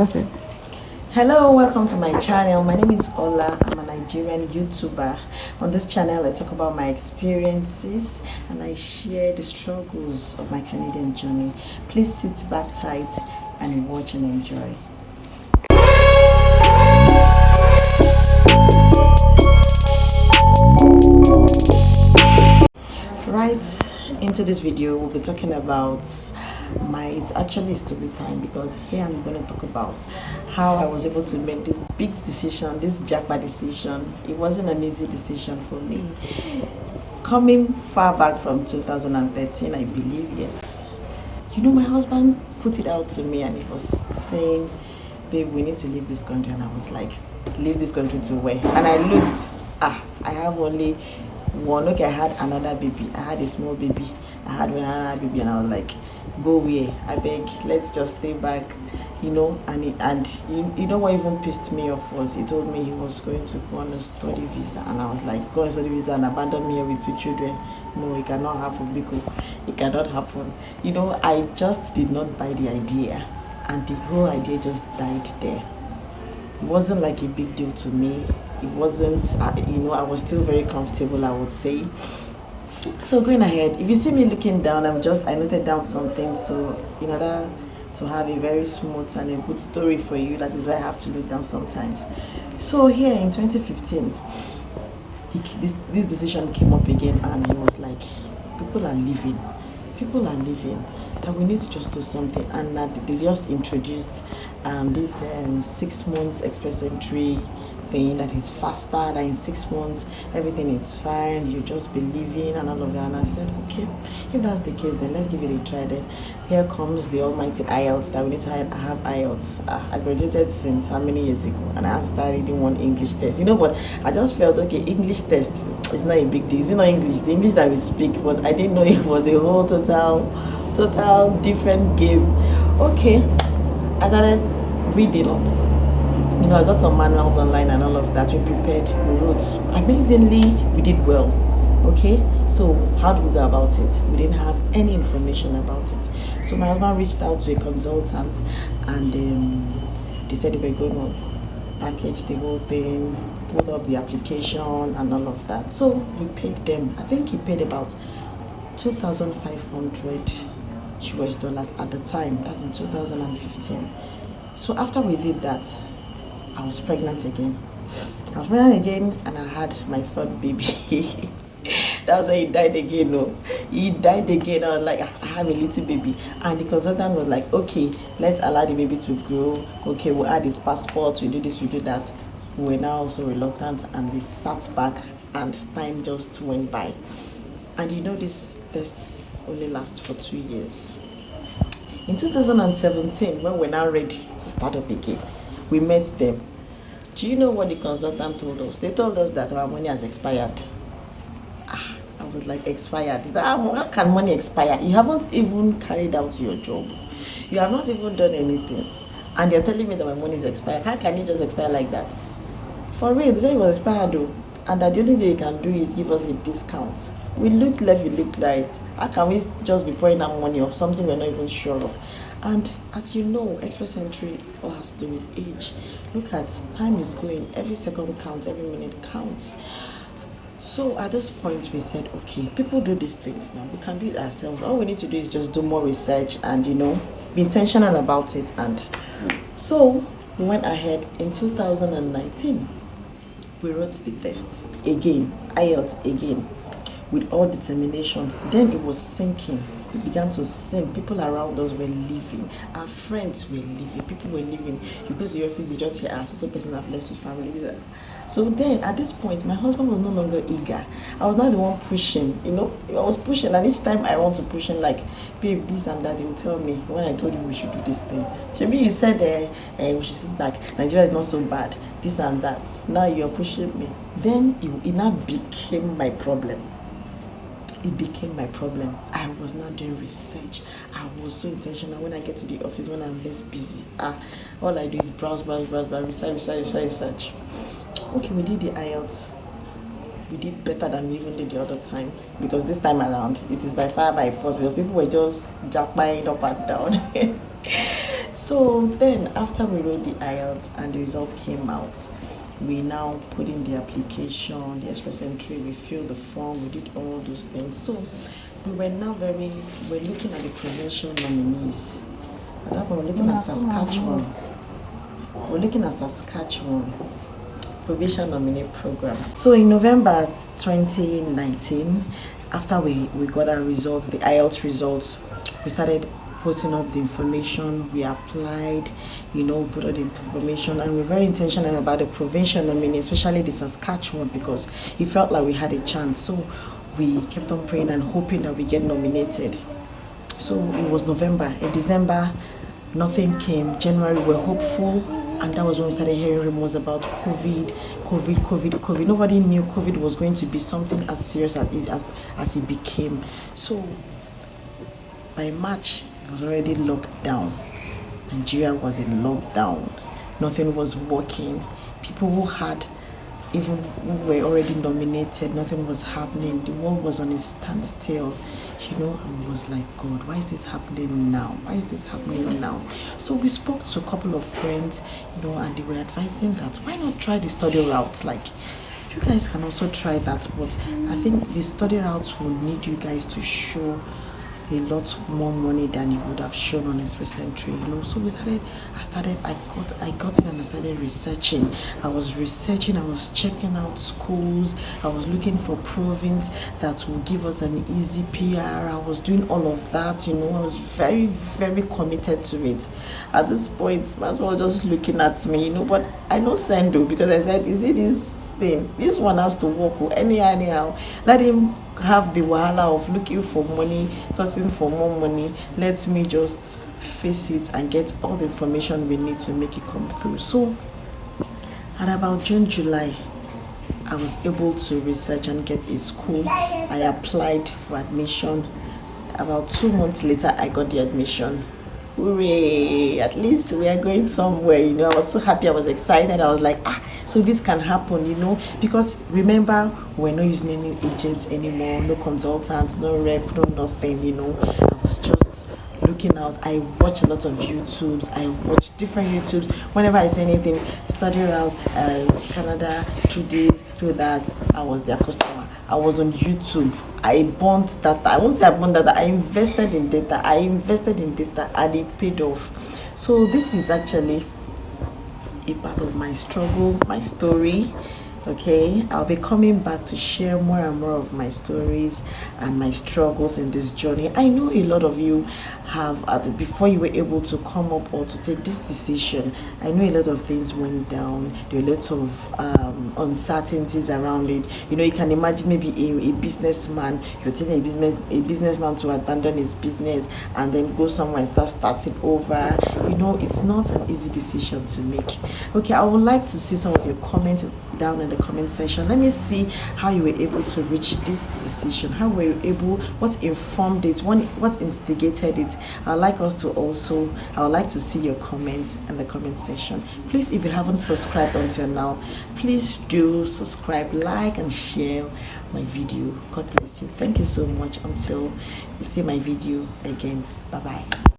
Okay. Hello, welcome to my channel. My name is Ola. I'm a Nigerian YouTuber. On this channel, I talk about my experiences and I share the struggles of my Canadian journey. Please sit back tight and watch and enjoy. Right into this video, we'll be talking about it's actually story time, because here I'm going to talk about how I was able to make this big decision, this jackpot decision. It wasn't an easy decision for me. Coming far back from 2013, I believe, yes. My husband put it out to me and he was saying, babe, we need to leave this country. And I was like, leave this country to where? And I looked, I have only one. Okay, I had another baby. I had a small baby. I had another baby, and I was like, go where? I beg, let's just stay back, and you know what even pissed me off was he told me he was going to go on a study visa, and I was like, go on a study visa and abandon me here with 2 children? No, it cannot happen, because it cannot happen. I just did not buy the idea, and the whole idea just died there. It wasn't like a big deal to me. It wasn't, I was still very comfortable, I would say. So going ahead, if you see me looking down, I noted down something, so in order to have a very smooth and a good story for you, that is why I have to look down sometimes. So here in 2015, this decision came up again, and he was like, people are leaving, that we need to just do something. And that they just introduced this 6 months express entry thing that is faster, that in 6 months everything is fine, you just be leaving and all of that. And I said, okay, if that's the case, then let's give it a try. Then here comes the almighty IELTS, that we need to have IELTS. I graduated since how many years ago, and I have started reading one English test, but I just felt, okay, English test is not a big deal. It's not English, the English that we speak, but I didn't know it was a whole total different game. Okay, I started reading up. I got some manuals online and all of that. We prepared, we wrote. Amazingly, we did well. Okay, so how do we go about it? We didn't have any information about it. So my husband reached out to a consultant, and they said they were going to package the whole thing, put up the application and all of that. So we paid them. I think he paid about 2,500 US dollars at the time. That's in 2015. So after we did that, I was pregnant again. And I had my third baby. That's why he died again. No, he died again. I was like, I have a little baby, and the consultant was like, okay, let's allow the baby to grow. Okay, we'll add his passport. We do this, we do that. We were now also reluctant, and we sat back, and time just went by. And this test only lasts for 2 years. In 2017, when we're now ready to start up again, we met them. Do you know what the consultant told us? They told us that our money has expired. I was like, expired? Is that, how can money expire? You haven't even carried out your job. You have not even done anything. And you're telling me that my money is expired. How can it just expire like that? For real, they said it was expired though. And that the only thing they can do is give us a discount. We looked left, we looked right. How can we just be pouring out money of something we're not even sure of? And as you know, express entry all has to do with age. Look at, time is going. Every second counts, every minute counts. So at this point, we said, okay, people do these things now. We can do it ourselves. All we need to do is just do more research and, be intentional about it. And so we went ahead in 2019. We wrote the test again, IELTS again, with all determination. Then it was sinking. It began to sink. People around us were leaving. Our friends were leaving. People were leaving. You go to your office, you just hear, so person have left with family. So then, at this point, my husband was no longer eager. I was not the one pushing, I was pushing, and each time I want to push him, like, babe, this and that, he would tell me, when I told you we should do this thing. Maybe you said we should sit back, Nigeria is not so bad, this and that. Now you're pushing me. Then it now became my problem. It became my problem. I was not doing research. I was so intentional. When I get to the office, when I'm less busy, all I do is browse, research. Okay, we did the IELTS. We did better than we even did the other time, because this time around, it is by fire by force, because people were just jumping up and down. So then, after we wrote the IELTS and the result came out, we now put in the application, the express entry, we filled the form, we did all those things. So we were now we're looking at the provincial nominees. At that point, we're looking at Saskatchewan. We're looking at Saskatchewan provincial nominee program. So in November 2019, after we got our results, the IELTS results, we started putting up the information. We applied, put up the information, and we're very intentional about the provincial nominee, especially the Saskatchewan, because it felt like we had a chance. So we kept on praying and hoping that we get nominated. So it was November. In December, nothing came. January, we're hopeful, and that was when we started hearing rumors about COVID. Nobody knew COVID was going to be something as serious as it became. So by March, it was already locked down. Nigeria was in lockdown. Nothing was working. People who were already nominated, nothing was happening. The world was on a standstill, and was like, God, why is this happening now? So we spoke to a couple of friends, and they were advising that why not try the study route? Like, you guys can also try that, but I think the study route will need you guys to show a lot more money than you would have shown on express entry, So I got in and I started researching. I was checking out schools. I was looking for province that will give us an easy PR. I was doing all of that, I was very, very committed to it. At this point, Maswell was just looking at me, but I know Sendo, because I said, is it this thing? This one has to work anyhow. Let him have the wahala of looking for money, sourcing for more money. Let me just face it and get all the information we need to make it come through. So at about June, July, I was able to research and get a school. I applied for admission. About 2 months later, I got the admission. Hooray! At least we are going somewhere, I was so happy, I was excited. I was like, so this can happen, because remember, we're not using any agents anymore, no consultants, no rep, no nothing, I was just looking out. I watch a lot of YouTubes. I watch different YouTubes. Whenever I say anything, study route, Canada, do this, do that, I was their customer. I was on YouTube. I burnt data. I won't say I burnt data. I invested in data. And it paid off. So this is actually a part of my struggle, my story. Okay, I'll be coming back to share more and more of my stories and my struggles in this journey. I know a lot of you have, before you were able to come up or to take this decision, I know a lot of things went down. There were a lot of uncertainties around it. You can imagine maybe a businessman, you're telling a businessman to abandon his business and then go somewhere and start starting over. It's not an easy decision to make. Okay, I would like to see some of your comments down in the comment section. Let me see how you were able to reach this decision. How were you able, what informed it, what instigated it? I would like to see your comments in the comment section. Please, if you haven't subscribed until now, please do subscribe, like and share my video. God bless you. Thank you so much. Until you see my video again. Bye bye.